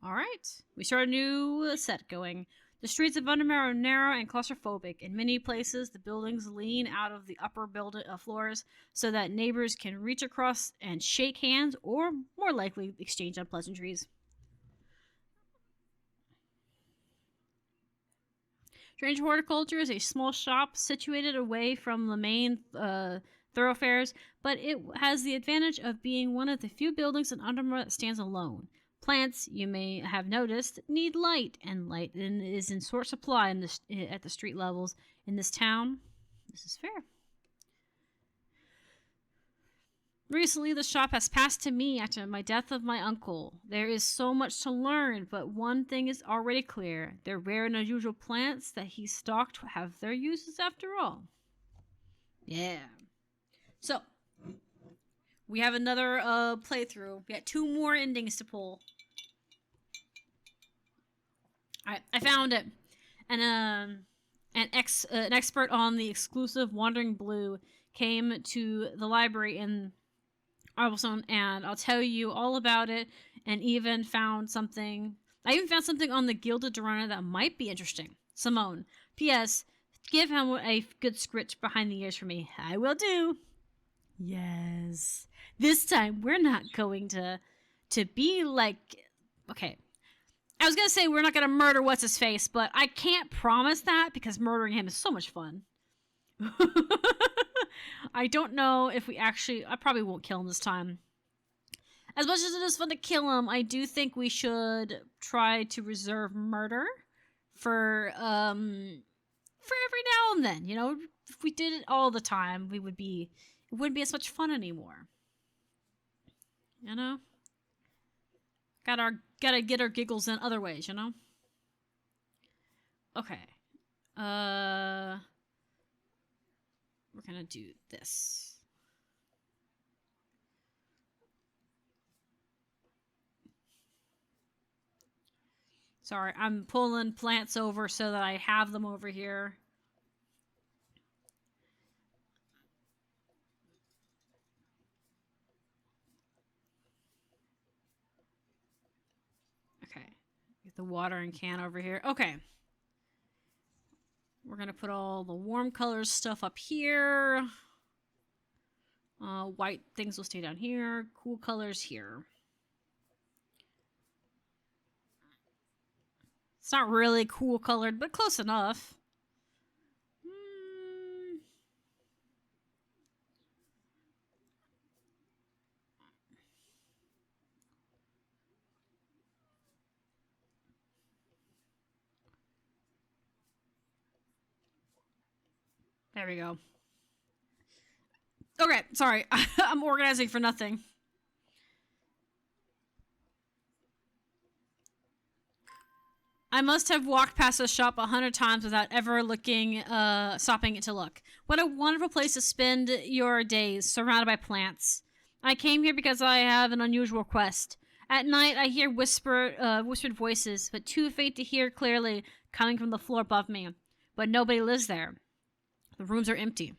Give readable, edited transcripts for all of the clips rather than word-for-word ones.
All right. We start a new set going. The streets of Undermere are narrow and claustrophobic. In many places, the buildings lean out of the upper building floors so that neighbors can reach across and shake hands or, more likely, exchange unpleasantries. Strange Horticulture is a small shop situated away from the main thoroughfares, but it has the advantage of being one of the few buildings in Undermere that stands alone. Plants, you may have noticed, need light, and light is in short supply at the street levels in this town. This is fair. Recently, the shop has passed to me after my death of my uncle. There is so much to learn, but one thing is already clear. The rare and unusual plants that he stocked have their uses after all. Yeah. So, we have another playthrough. We got 2 more endings to pull. Alright, I found it. And an expert on the exclusive Wandering Blue came to the library in Arbelstone, and I'll tell you all about it. And even found something. I even found something on the Gilded Dorana that might be interesting. Simone. P.S. Give him a good scritch behind the ears for me. I will do. Yes. This time we're not going to be like. Okay. I was going to say we're not going to murder What's-His-Face, but I can't promise that because murdering him is so much fun. I don't know if we actually... I probably won't kill him this time. As much as it is fun to kill him, I do think we should try to reserve murder for every now and then. You know, if we did it all the time, it wouldn't be as much fun anymore. You know? Gotta get our giggles in other ways, you know? Okay. We're gonna do this. Sorry, I'm pulling plants over so that I have them over here. Okay. Get the watering can over here. Okay. We're going to put all the warm colors stuff up here. White things will stay down here. Cool colors here. It's not really cool colored, but close enough. There we go. Okay, sorry. I'm organizing for nothing. I must have walked past this shop 100 times without ever stopping to look. What a wonderful place to spend your days, surrounded by plants. I came here because I have an unusual quest. At night, I hear whispered voices, but too faint to hear clearly, coming from the floor above me. But nobody lives there. The rooms are empty.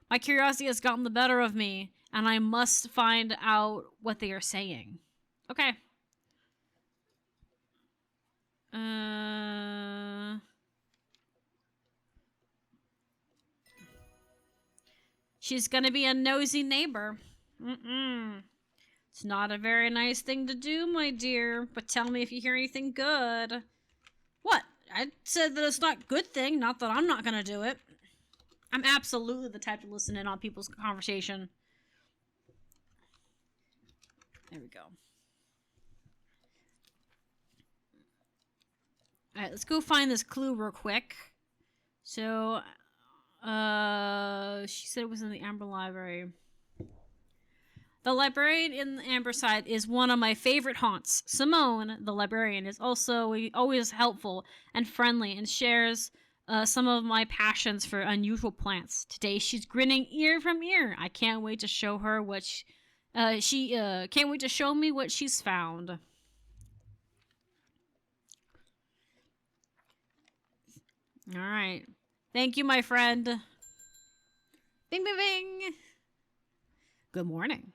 My curiosity has gotten the better of me, and I must find out what they are saying. Okay. She's gonna be a nosy neighbor. It's not a very nice thing to do, my dear, but tell me if you hear anything good. What? I said that it's not a good thing, not that I'm not gonna do it. I'm absolutely the type to listen in on people's conversation. There we go. Alright, let's go find this clue real quick. So, she said it was in the Amber Library. The librarian in the Amber side is one of my favorite haunts. Simone, the librarian, is also always helpful and friendly and shares some of my passions for unusual plants. Today she's grinning ear from ear. I can't wait to show her what she can't wait to show me what she's found. All right. Thank you, my friend. Bing, bing, bing. Good morning.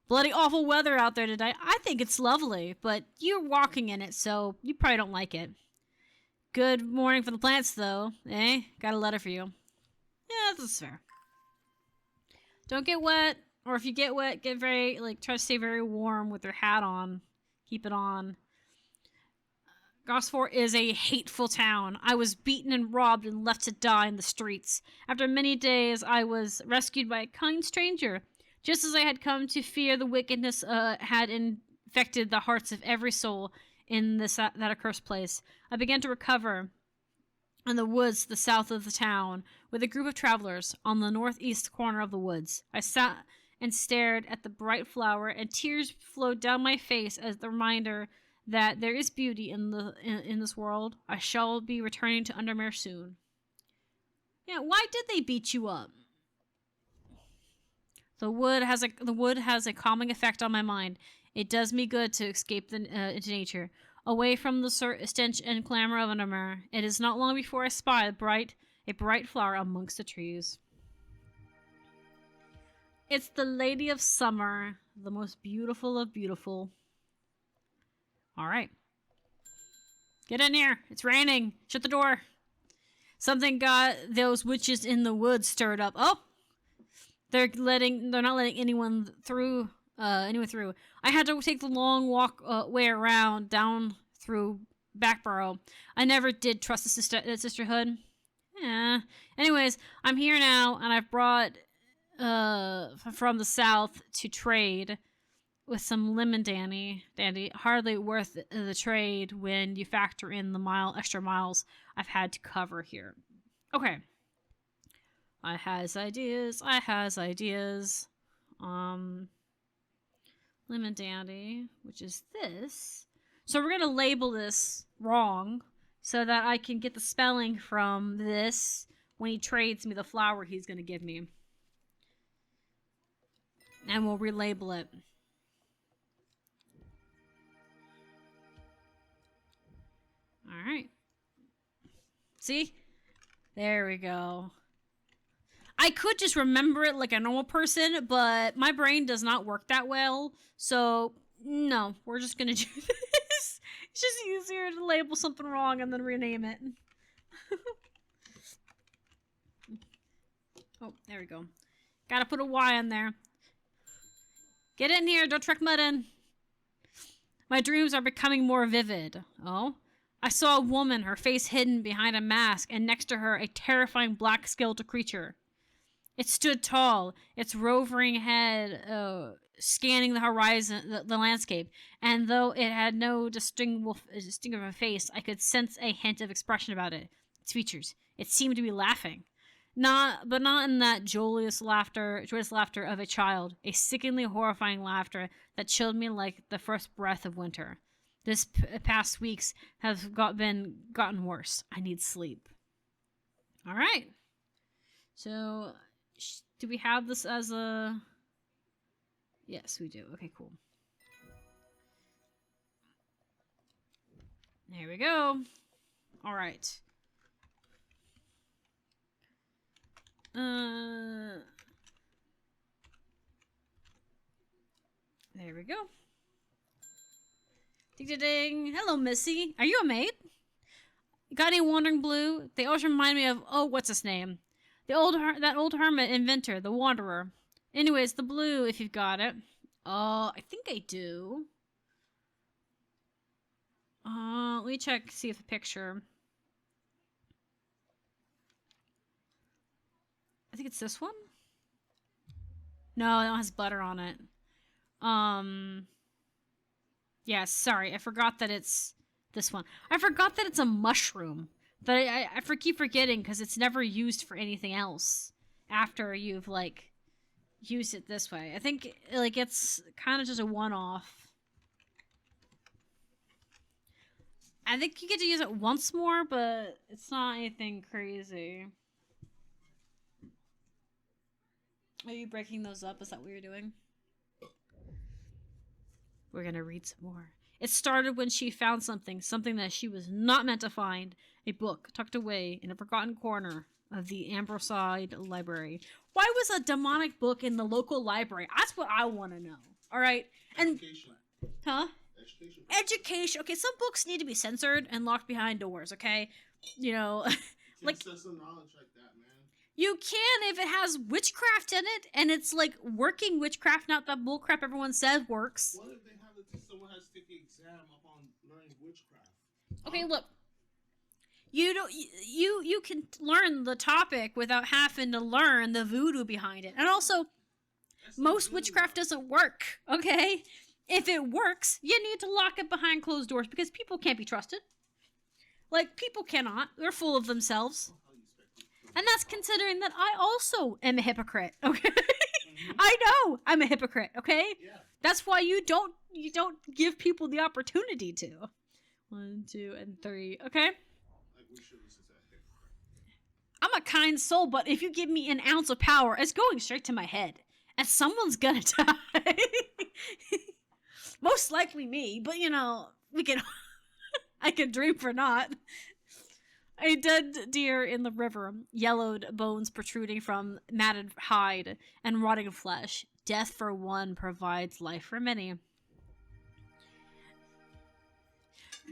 bloody awful weather out there today. I think it's lovely, but you're walking in it, so you probably don't like it. Good morning for the plants, though. Eh? Got a letter for you. Yeah, that's fair. Don't get wet, or if you get wet, get very, try to stay very warm with your hat on. Keep it on. Gosford is a hateful town. I was beaten and robbed and left to die in the streets. After many days, I was rescued by a kind stranger. Just as I had come to fear the wickedness had infected the hearts of every soul in that accursed place, I began to recover in the woods to the south of the town with a group of travelers on the northeast corner of the woods. I sat and stared at the bright flower, and tears flowed down my face as the reminder that there is beauty in this world. I shall be returning to Undermere soon. Yeah, why did they beat you up? The wood has a calming effect on my mind. It does me good to escape into nature, away from the stench and clamor of Undermere. It is not long before I spy a bright flower amongst the trees. It's the Lady of Summer, the most beautiful of beautiful. All right. Get in here. It's raining. Shut the door. Something got those witches in the woods stirred up. Oh, they're not letting anyone through. I had to take the long way around down through Backborough. I never did trust the sisterhood. Yeah. Anyways, I'm here now, and I've brought from the south to trade with some lemon dandy, hardly worth the trade when you factor in the extra miles I've had to cover here. Okay. I has ideas. Lemon dandy, which is this. So we're going to label this wrong so that I can get the spelling from this when he trades me the flower he's going to give me. And we'll relabel it. All right. See? There we go. I could just remember it like a normal person, but my brain does not work that well. So, no, we're just going to do this. It's just easier to label something wrong and then rename it. Oh, there we go. Gotta put a Y in there. Get in here, don't truck mud in. My dreams are becoming more vivid. Oh? I saw a woman, her face hidden behind a mask, and next to her a terrifying black skeletal creature. It stood tall, its roving head scanning the horizon, the landscape, and though it had no distinguishable face, I could sense a hint of expression about it. Its features. It seemed to be laughing. Not in that joyous laughter of a child, a sickeningly horrifying laughter that chilled me like the first breath of winter. This past weeks have gotten worse. I need sleep. All right. So, do we have this as a... Yes, we do. Okay, cool. There we go. All right. There we go. Ding ding ding. Hello, Missy. Are you a mate? Got any wandering blue? They always remind me of, what's his name? That old hermit inventor, the wanderer. Anyways, the blue, if you've got it. I think I do. Let me check, see if a picture. I think it's this one? No, it has butter on it. Yeah, sorry. I forgot that it's this one. I forgot that it's a mushroom. That I keep forgetting because it's never used for anything else after you've, used it this way. I think, it's kind of just a one-off. I think you get to use it once more, but it's not anything crazy. Are you breaking those up? Is that what you're doing? We're going to read some more. It started when she found something that she was not meant to find. A book tucked away in a forgotten corner of the Ambroside Library. Why was a demonic book in the local library? That's what I want to know. All right, and Education. huh? Education. Education. Okay, some books need to be censored and locked behind doors. Okay, you know, You like can't censor knowledge like that, man. you can if it has witchcraft in it and it's like working witchcraft, not that bullcrap everyone says works. What if they have someone has to take the exam upon learning witchcraft? Okay, look. You don't you can learn the topic without having to learn the voodoo behind it. And also, most witchcraft doesn't work, okay? If it works, you need to lock it behind closed doors because people can't be trusted. Like, people cannot. They're full of themselves. And that's considering that I also am a hypocrite, okay? Mm-hmm. I know I'm a hypocrite, okay? Yeah. That's why you don't give people the opportunity to. 1, 2, and 3, okay? We should listen to that. I'm a kind soul, but if you give me an ounce of power, it's going straight to my head. And someone's gonna die. Most likely me, but you know, we can... I can dream for not. A dead deer in the river, yellowed bones protruding from matted hide and rotting flesh. Death for one provides life for many.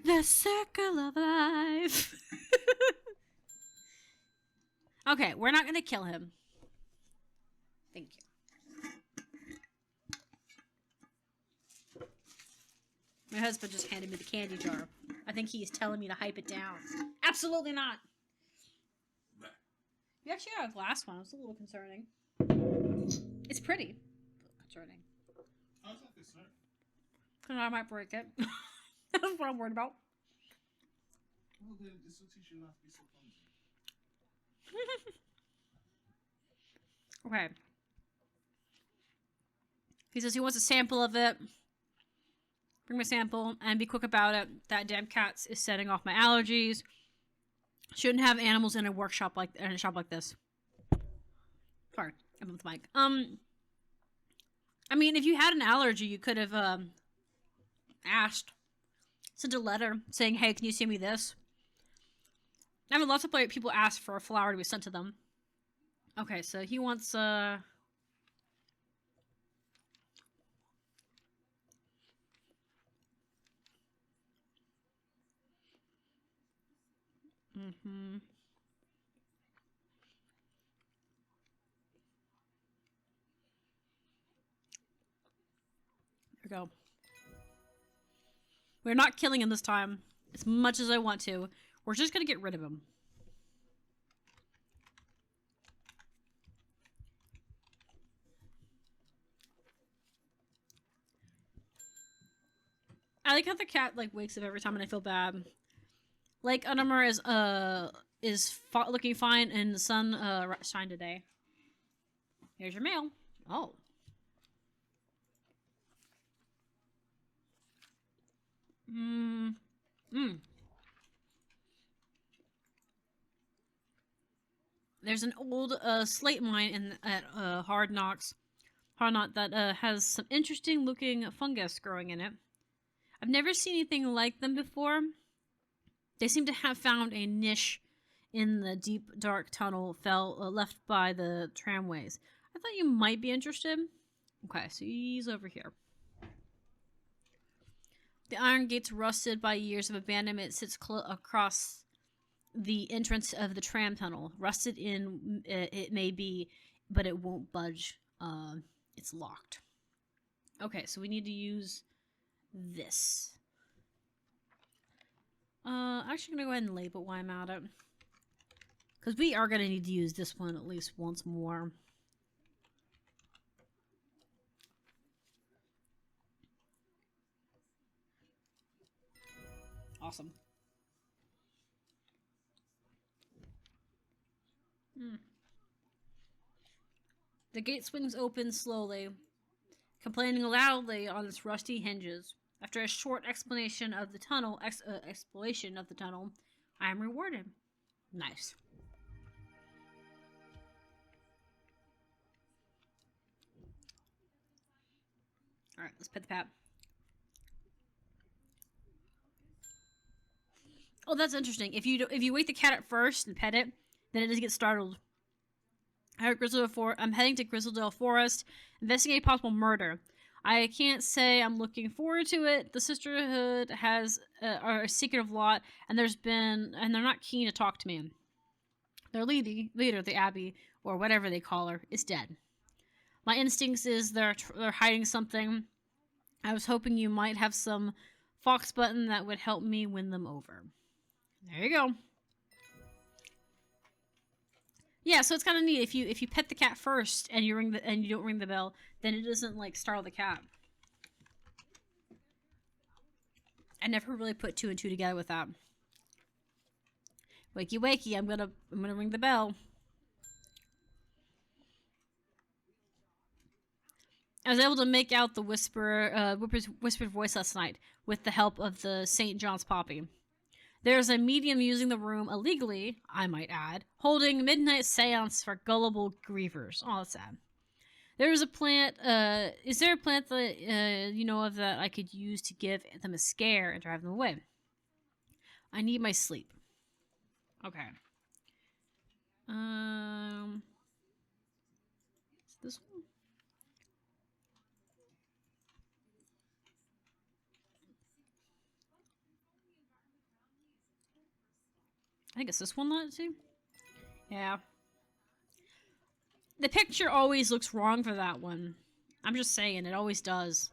The circle of life. Okay, we're not gonna kill him. Thank you. My husband just handed me the candy jar. I think he's telling me to hype it down. Absolutely not. You actually got a glass one. It's a little concerning. It's pretty. Concerning. How's that concerning? Because I might break it. That's what I'm worried about. Well, then this will teach you not to be so clumsy. Okay. He says he wants a sample of it. Bring me a sample and be quick about it. That damn cat is setting off my allergies. Shouldn't have animals in a shop like this. Sorry, I'm with the mic. I mean, if you had an allergy, you could have asked, sent a letter saying, "Hey, can you send me this?" I mean, lots of people ask for a flower to be sent to them. Okay, so he wants mm-hmm. There we go. We're not killing him this time, as much as I want to. We're just gonna get rid of him. I like how the cat like wakes up every time and I feel bad. Like Undermere is looking fine and the sun shine today. Here's your mail. Oh. There's an old slate mine at Hard Knot that has some interesting looking fungus growing in it. I've never seen anything like them before. They seem to have found a niche in the deep, dark tunnel left by the tramways. I thought you might be interested. Okay, so he's over here. The iron gates, rusted by years of abandonment, sits across the entrance of the tram tunnel. Rusted in, it may be, but it won't budge. It's locked. Okay, so we need to use this. I'm actually gonna go ahead and label while I'm at it, because we are gonna need to use this one at least once more. Awesome. The gate swings open slowly, complaining loudly on its rusty hinges. After a short explanation of the tunnel, exploration of the tunnel, I am rewarded. Nice. All right, let's pet the pat. Oh, that's interesting. If you wake the cat at first and pet it, then it doesn't get startled. I'm heading to Grizzledale Forest, investigating possible murder. I can't say I'm looking forward to it. The Sisterhood has are a secretive lot, and they're not keen to talk to me. Their leader, the Abbey, or whatever they call her, is dead. My instincts is they're hiding something. I was hoping you might have some fox button that would help me win them over. There you go. Yeah, so it's kind of neat if you pet the cat first and you don't ring the bell, then it doesn't like startle the cat. I never really put 2 and 2 together with that. Wakey wakey, I'm gonna ring the bell. I was able to make out the whispered voice last night with the help of the St. John's poppy. There's a medium using the room illegally, I might add, holding midnight seance for gullible grievers. Oh, that's sad. There's a plant, is there a plant that you know of that I could use to give them a scare and drive them away? I need my sleep. Okay. Is this one? I think it's this one, not too. Yeah. The picture always looks wrong for that one. I'm just saying, it always does.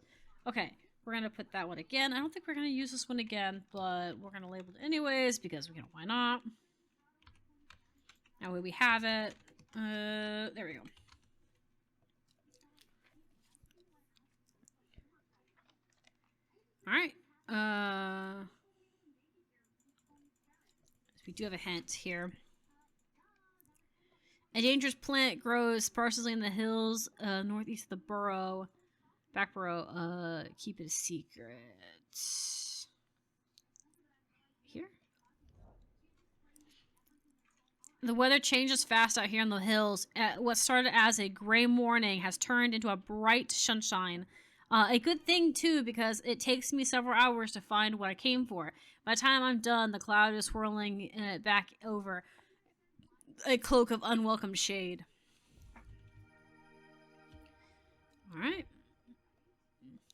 Okay, we're going to put that one again. I don't think we're going to use this one again, but we're going to label it anyways because, why not? That way we have it. There we go. Alright. We do have a hint here. A dangerous plant grows sparsely in the hills northeast of the borough. Back borough. Keep it a secret. Here? The weather changes fast out here in the hills. What started as a gray morning has turned into a bright sunshine. A good thing, too, because it takes me several hours to find what I came for. By the time I'm done, the cloud is swirling back over a cloak of unwelcome shade. Alright.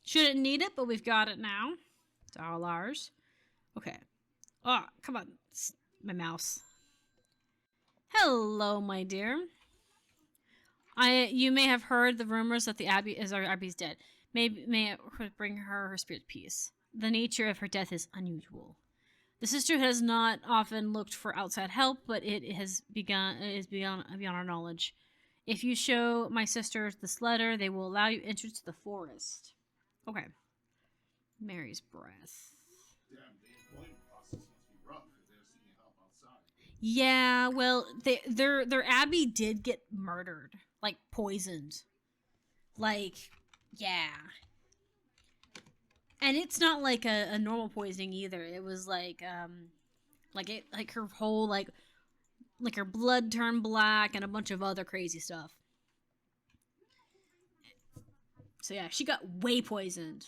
Shouldn't need it, but we've got it now. It's all ours. Okay. Oh, come on. It's my mouse. Hello, my dear. You may have heard the rumors that the Abbey's dead. May it bring her spirit peace. The nature of her death is unusual. The sisterhood has not often looked for outside help, but it is beyond our knowledge. If you show my sisters this letter, they will allow you entrance to the forest. Okay. Mary's breath. Damn, the employment process must be rough if they're seeking help outside. Yeah, well, their Abbey did get murdered, like poisoned. Like, yeah. And it's not like a normal poisoning either. It was like her whole like her blood turned black and a bunch of other crazy stuff. So yeah, she got way poisoned.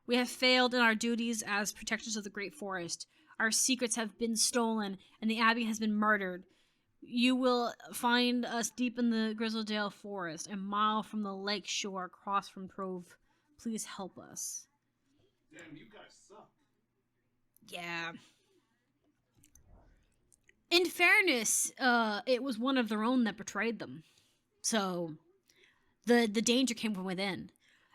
We have failed in our duties as protectors of the great forest. Our secrets have been stolen, and the Abbey has been murdered. You will find us deep in the Grizzledale forest, a mile from the lake shore, across from Trove. Please help us. Damn, you guys suck. Yeah. In fairness, it was one of their own that betrayed them. So, the danger came from within.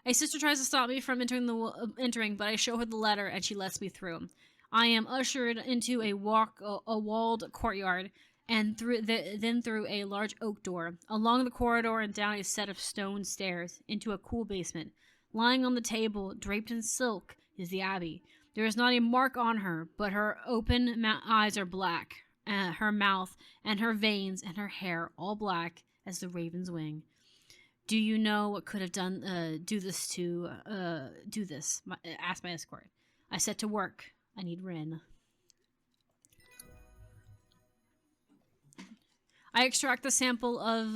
A sister tries to stop me from entering, but I show her the letter and she lets me through. I am ushered into a walled courtyard, and then through a large oak door, along the corridor and down a set of stone stairs, into a cool basement. Lying on the table, draped in silk, is the Abbey. There is not a mark on her, but her open eyes are black, her mouth and her veins and her hair all black as the raven's wing. Do you know what could have do this? Asked my escort. I set to work. I need Rin. I extract a sample of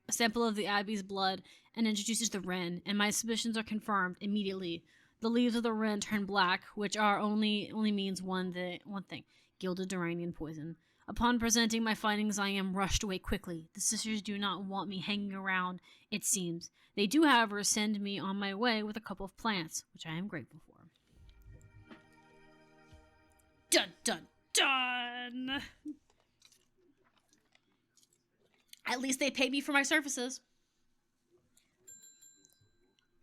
the Abbey's blood and introduce it to the Wren, and my suspicions are confirmed immediately. The leaves of the Wren turn black, which only means one thing: gilded Duranian poison. Upon presenting my findings, I am rushed away quickly. The sisters do not want me hanging around, it seems. They do, however, send me on my way with a couple of plants, which I am grateful for. Dun dun dun! At least they paid me for my services.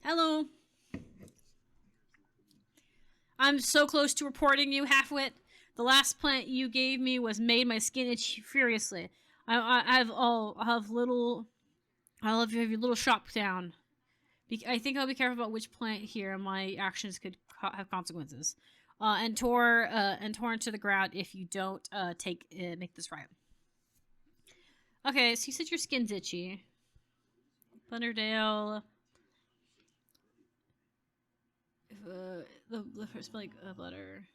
Hello. I'm so close to reporting you, Halfwit. The last plant you gave me was made my skin itch furiously. I'll have your little shop down. I think I'll be careful about which plant here. My actions could have consequences. And tore into the ground if you don't make this right. Okay, so you said your skin's itchy. Thunderdale. The first butter.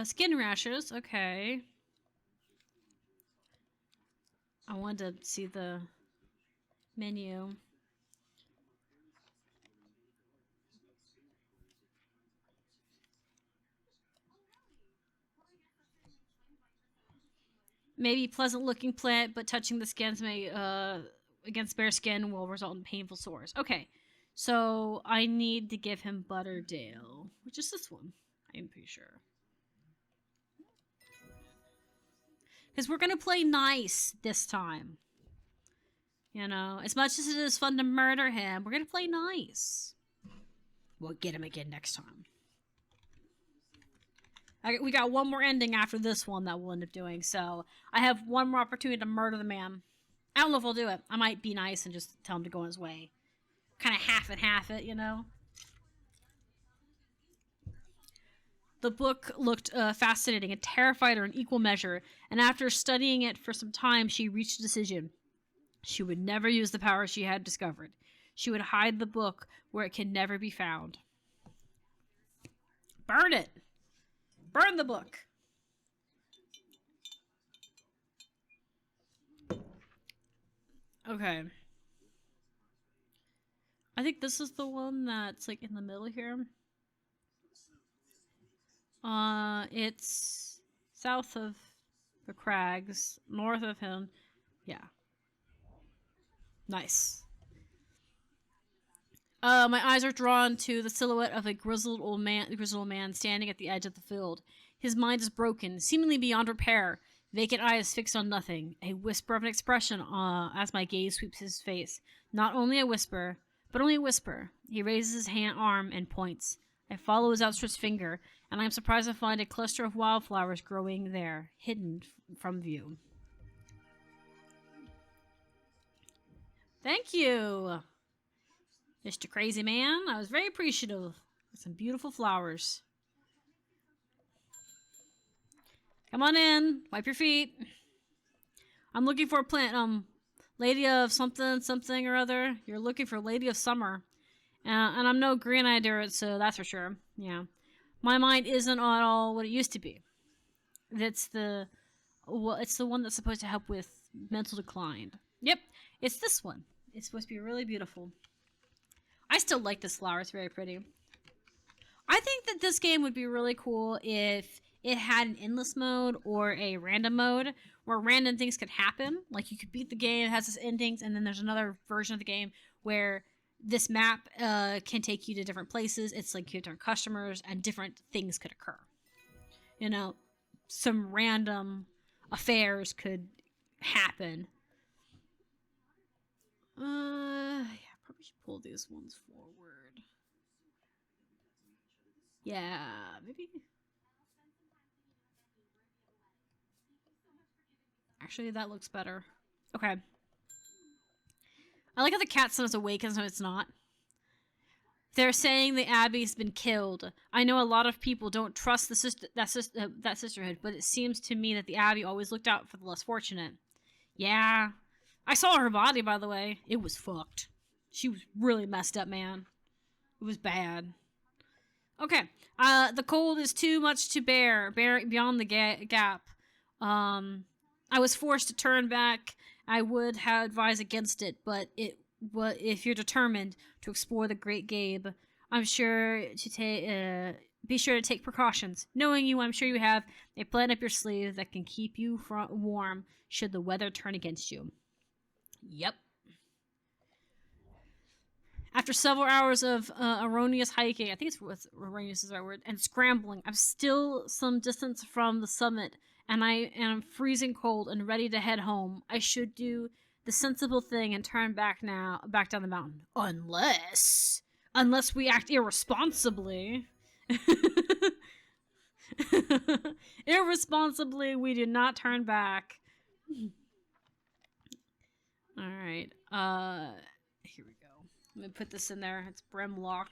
Skin rashes. Okay. I wanted to see the menu. Maybe pleasant looking plant, but touching the skins may against bare skin will result in painful sores. Okay, so I need to give him Butterdale, which is this one. I'm pretty sure. Because we're gonna play nice this time. You know, as much as it is fun to murder him, we're gonna play nice. We'll get him again next time. We got one more ending after this one that we'll end up doing, so I have one more opportunity to murder the man. I don't know if I'll do it. I might be nice and just tell him to go on his way. Kind of half it, you know? The book looked fascinating and terrified her in equal measure, and after studying it for some time, she reached a decision. She would never use the power she had discovered. She would hide the book where it can never be found. Burn it! Burn the book! Okay. I think this is the one that's like in the middle here. It's south of the crags, north of him. Yeah. Nice. My eyes are drawn to the silhouette of a grizzled old man standing at the edge of the field. His mind is broken, seemingly beyond repair. Vacant eyes fixed on nothing. A whisper of an expression as my gaze sweeps his face. Not only a whisper, but only a whisper. He raises his arm and points. I follow his outstretched finger, and I am surprised to find a cluster of wildflowers growing there, hidden from view. Thank you, Mr. Crazy Man. I was very appreciative. Some beautiful flowers. Come on in. Wipe your feet. I'm looking for a plant. Lady of something or other. You're looking for Lady of Summer. And I'm no grenadier, so that's for sure. Yeah. My mind isn't at all what it used to be. It's the one that's supposed to help with mental decline. Yep. It's this one. It's supposed to be really beautiful. I still like this flower. It's very pretty. I think that this game would be really cool if it had an endless mode or a random mode where random things could happen. Like you could beat the game, it has its endings, and then there's another version of the game where this map can take you to different places. It's like you have different customers and different things could occur. You know, some random affairs could happen. Yeah, probably should pull these ones forward. Yeah, maybe. Actually, that looks better. Okay. I like how the cat says awakens when it's not. They're saying the Abbey's been killed. I know a lot of people don't trust that sisterhood, but it seems to me that the Abbey always looked out for the less fortunate. Yeah. I saw her body, by the way. It was fucked. She was really messed up, man. It was bad. Okay. The cold is too much to bear beyond the gap. I was forced to turn back. I would have advised against it, but if you're determined to explore the Great Gabe, I'm sure to be sure to take precautions. Knowing you, I'm sure you have a plan up your sleeve that can keep you warm should the weather turn against you. Yep. After several hours of erroneous hiking, I think it's with erroneous is the right word, and scrambling, I'm still some distance from the summit, and I am freezing cold and ready to head home. I should do the sensible thing and turn back down the mountain. Unless we act irresponsibly. Irresponsibly, we do not turn back. All right. Here we go. Let me put this in there. It's Brimlock.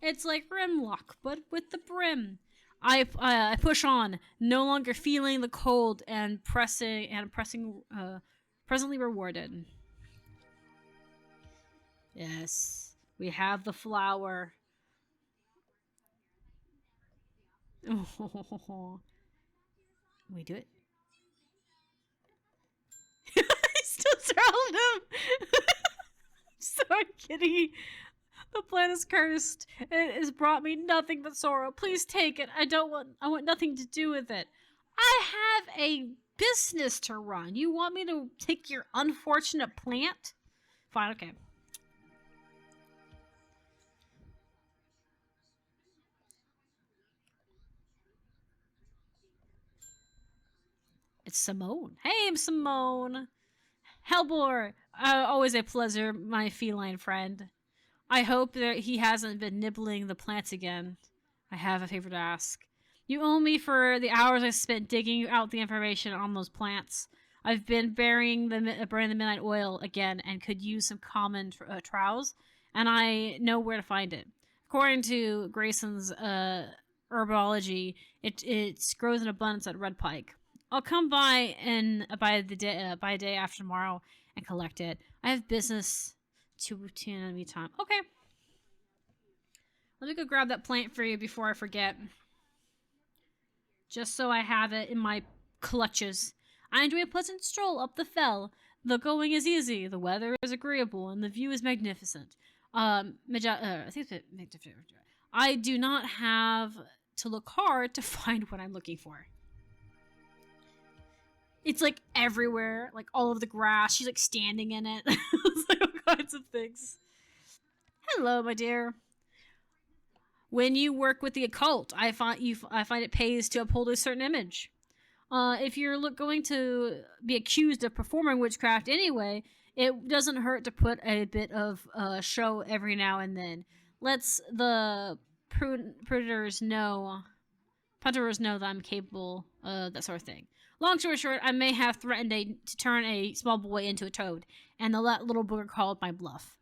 It's like Brimlock, but with the brim. I push on, no longer feeling the cold and presently rewarded. Yes, we have the flower. Oh, we do it. I still surrounded him. So kidding. The plan is cursed. It has brought me nothing but sorrow. Please take it. I want nothing to do with it. I have a business to run. You want me to take your unfortunate plant? Fine, okay. It's Simone. Hey, I'm Simone. Hellbore. Always a pleasure, my feline friend. I hope that he hasn't been nibbling the plants again. I have a favor to ask. You owe me for the hours I spent digging out the information on those plants. I've been burying the midnight oil again and could use some common trowels, and I know where to find it. According to Grayson's herbology, it grows in abundance at Red Pike. I'll come by by a day after tomorrow and collect it. I have business to in the meantime. Okay. Let me go grab that plant for you before I forget. Just so I have it in my clutches. I enjoy a pleasant stroll up the fell. The going is easy, the weather is agreeable, and the view is magnificent. I think it's magnificent. I do not have to look hard to find what I'm looking for. It's like everywhere, like all over the grass. She's like standing in it. It's like all kinds of things. Hello, my dear. When you work with the occult, I find it pays to uphold a certain image. If you're going to be accused of performing witchcraft anyway, it doesn't hurt to put a bit of show every now and then. Lets the punterers know that I'm capable, that sort of thing. Long story short, I may have threatened to turn a small boy into a toad, and the little booger called my bluff.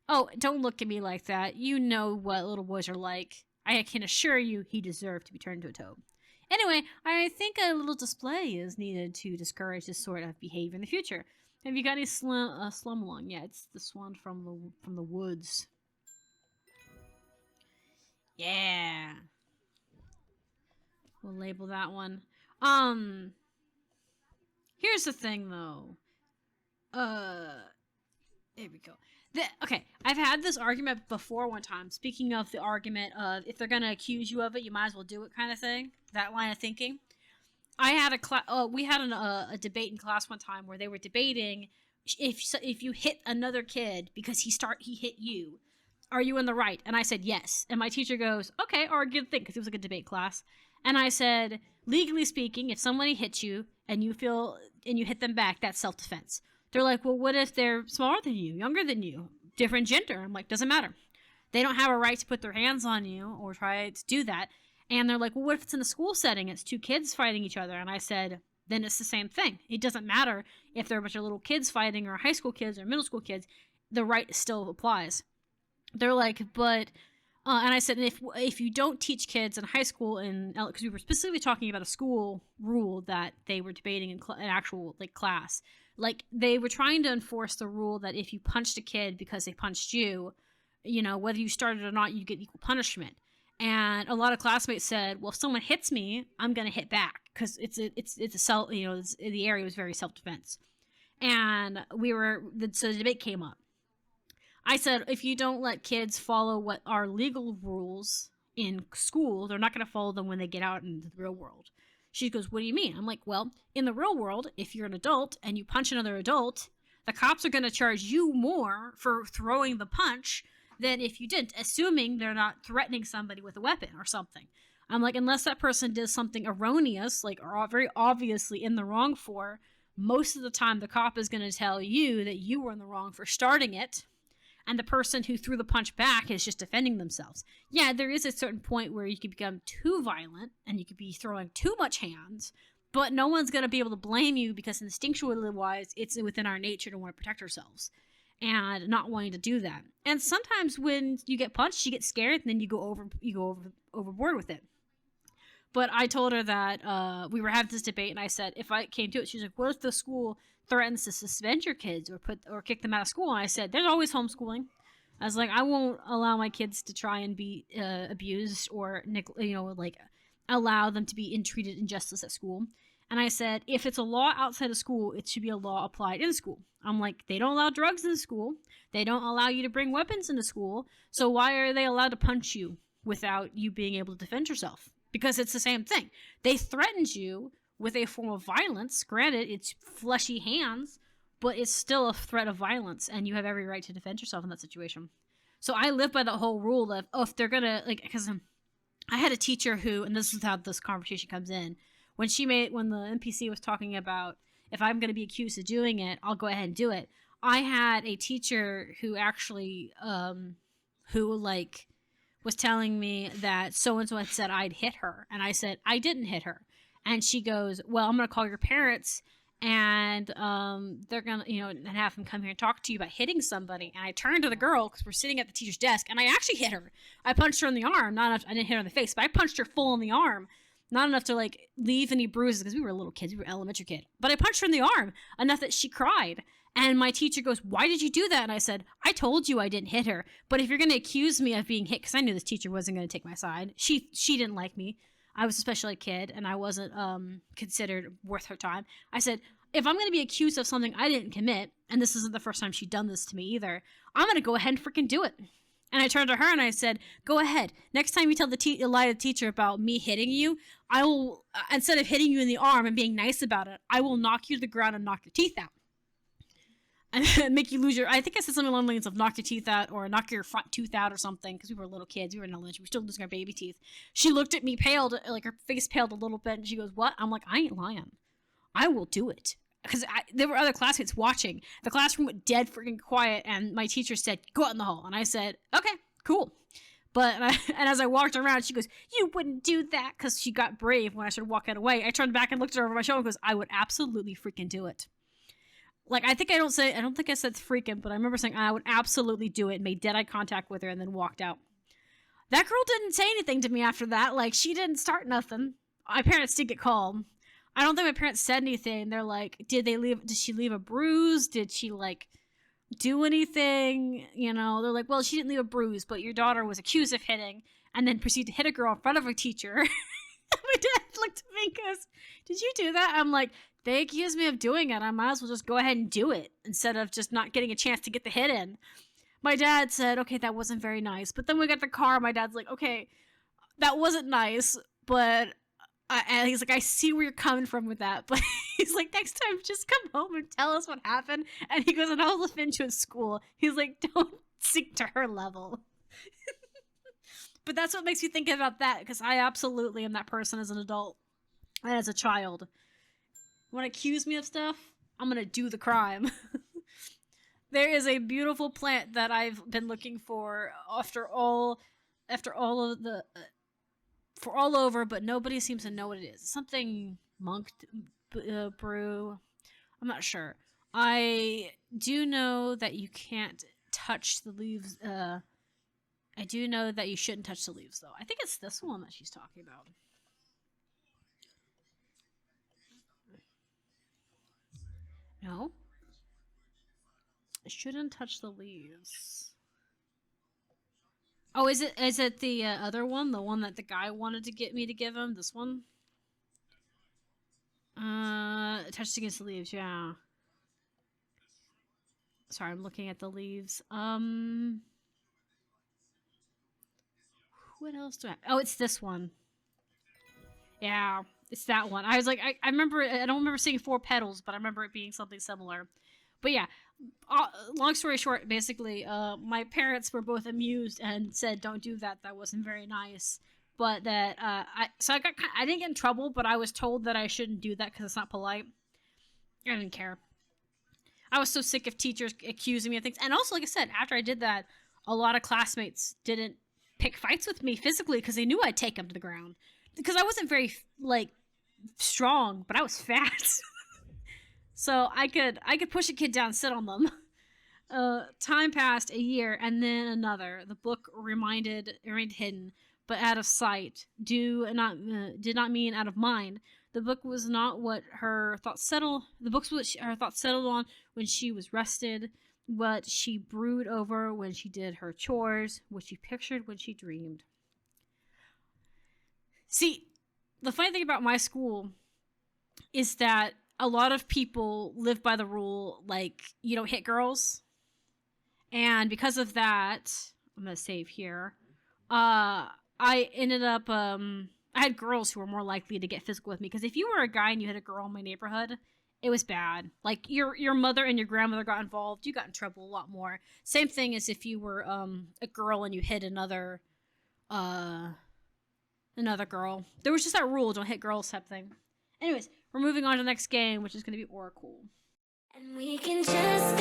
Oh, don't look at me like that. You know what little boys are like. I can assure you he deserved to be turned into a toad. Anyway, I think a little display is needed to discourage this sort of behavior in the future. Have you got any slum along? Yeah, it's the swan from the woods. Yeah. We'll label that one. Here's the thing, though. There we go. Okay, I've had this argument before one time. Speaking of the argument of if they're going to accuse you of it, you might as well do it kind of thing. That line of thinking. I had we had a debate in class one time where they were debating if you hit another kid because he hit you, are you in the right? And I said yes. And my teacher goes, okay, or a good thing, because it was like a debate class. And I said, legally speaking, if somebody hits you and you hit them back, that's self-defense. They're like, well, what if they're smaller than you, younger than you, different gender? I'm like, doesn't matter. They don't have a right to put their hands on you or try to do that. And they're like, well, what if it's in a school setting? It's two kids fighting each other. And I said, then it's the same thing. It doesn't matter if they're a bunch of little kids fighting or high school kids or middle school kids. The right still applies. They're like, but... and I said, if you don't teach kids in high school, because we were specifically talking about a school rule that they were debating in an actual class, like they were trying to enforce the rule that if you punched a kid because they punched you, whether you started or not, you get equal punishment. And a lot of classmates said, well, if someone hits me, I'm gonna hit back because it's a self, the area was very self-defense. And so the debate came up. I said, if you don't let kids follow what are legal rules in school, they're not going to follow them when they get out into the real world. She goes, what do you mean? I'm like, well, in the real world, if you're an adult and you punch another adult, the cops are going to charge you more for throwing the punch than if you didn't, assuming they're not threatening somebody with a weapon or something. I'm like, unless that person does something erroneous, like, or very obviously in the wrong for, most of the time the cop is going to tell you that you were in the wrong for starting it, and the person who threw the punch back is just defending themselves. Yeah, there is a certain point where you could become too violent and you could be throwing too much hands, but no one's going to be able to blame you because instinctually wise, it's within our nature to want to protect ourselves and not wanting to do that. And sometimes when you get punched, you get scared and then you go overboard with it. But I told her that we were having this debate, and I said, if I came to it, she's like, what if the school threatens to suspend your kids or kick them out of school? And I said, there's always homeschooling. I was like, I won't allow my kids to try and be abused or like allow them to be treated injustice at school. And I said, if it's a law outside of school, it should be a law applied in school. I'm like, they don't allow drugs in school. They don't allow you to bring weapons into school. So why are they allowed to punch you without you being able to defend yourself? Because it's the same thing. They threatened you with a form of violence. Granted, it's fleshy hands, but it's still a threat of violence, and you have every right to defend yourself in that situation. So I live by the whole rule of, if they're gonna, like, because I had a teacher who, and this is how this conversation comes in, when the NPC was talking about, if I'm gonna be accused of doing it, I'll go ahead and do it. I had a teacher who actually, was telling me that so-and-so had said I'd hit her. And I said, I didn't hit her. And she goes, well, I'm going to call your parents and they're going to, and have them come here and talk to you about hitting somebody. And I turned to the girl because we're sitting at the teacher's desk and I actually hit her. I punched her in the arm. Not enough, I didn't hit her in the face, but I punched her full in the arm. Not enough to like leave any bruises because we were little kids. We were elementary kid. But I punched her in the arm enough that she cried. And my teacher goes, why did you do that? And I said, I told you I didn't hit her. But if you're going to accuse me of being hit, because I knew this teacher wasn't going to take my side. She didn't like me. I was a special ed kid, and I wasn't considered worth her time. I said, if I'm going to be accused of something I didn't commit, and this isn't the first time she'd done this to me either, I'm going to go ahead and freaking do it. And I turned to her and I said, go ahead. Next time you tell lie to the teacher about me hitting you, I will, instead of hitting you in the arm and being nice about it, I will knock you to the ground and knock your teeth out. And make you lose I think I said something along the lines of knock your teeth out or knock your front tooth out or something, because we were little kids. We were in elementary. We were still losing our baby teeth. She looked at me, paled, like her face paled a little bit, and she goes, what? I'm like, I ain't lying. I will do it. Because there were other classmates watching. The classroom went dead freaking quiet, and my teacher said, go out in the hall. And I said, okay, cool. And as I walked around, she goes, you wouldn't do that, because she got brave when I started walking away. I turned back and looked at her over my shoulder and goes, I would absolutely freaking do it. Like, I don't think I said freaking, but I remember saying I would absolutely do it, made dead eye contact with her, and then walked out. That girl didn't say anything to me after that. Like, she didn't start nothing. My parents did get called. I don't think my parents said anything. They're like, did she leave a bruise? Did she, like, do anything? They're like, well, she didn't leave a bruise, but your daughter was accused of hitting, and then proceeded to hit a girl in front of a teacher. My dad looked at me and goes, did you do that? I'm like, they accused me of doing it. I might as well just go ahead and do it instead of just not getting a chance to get the hit in. My dad said, okay, that wasn't very nice. But then we got the car. My dad's like, okay, that wasn't nice. But and he's like, I see where you're coming from with that. But he's like, next time, just come home and tell us what happened. And he goes, and I'll defend you at school. He's like, don't sink to her level. But that's what makes me think about that, because I absolutely am that person as an adult and as a child. Want to accuse me of stuff? I'm going to do the crime. There is a beautiful plant that I've been looking for for all over, but nobody seems to know what it is. Something monk brew. I'm not sure. I do know that you can't touch the leaves. I do know that you shouldn't touch the leaves, though. I think it's this one that she's talking about. No. I shouldn't touch the leaves. Oh, is it the other one? The one that the guy wanted to get me to give him? This one? Touched against the leaves, yeah. Sorry, I'm looking at the leaves. What else do I have? Oh, it's this one. Yeah, it's that one. I was like, I remember, I don't remember seeing 4 petals, but I remember it being something similar. But yeah, long story short, basically, my parents were both amused and said, "Don't do that. That wasn't very nice." But that I didn't get in trouble, but I was told that I shouldn't do that because it's not polite. I didn't care. I was so sick of teachers accusing me of things, and also, like I said, after I did that, a lot of classmates didn't pick fights with me physically because they knew I'd take them to the ground. Because I wasn't very like strong, but I was fat. So I could push a kid down and sit on them. Time passed, a year, and then another. The book remained hidden, but out of sight. Did not mean out of mind. The book was not what her thoughts settled. The book's what her thoughts settled on when she was rested. What she brewed over when she did her chores. What she pictured when she dreamed. See, the funny thing about my school is that a lot of people live by the rule, like, you don't hit girls. And because of that, I'm going to save here. I ended up, I had girls who were more likely to get physical with me. Because if you were a guy and you hit a girl in my neighborhood, it was bad. Like, your mother and your grandmother got involved, you got in trouble a lot more. Same thing as if you were a girl and you hit another girl. There was just that rule, don't hit girls type thing. Anyways, we're moving on to the next game, which is going to be Oracle. And we can just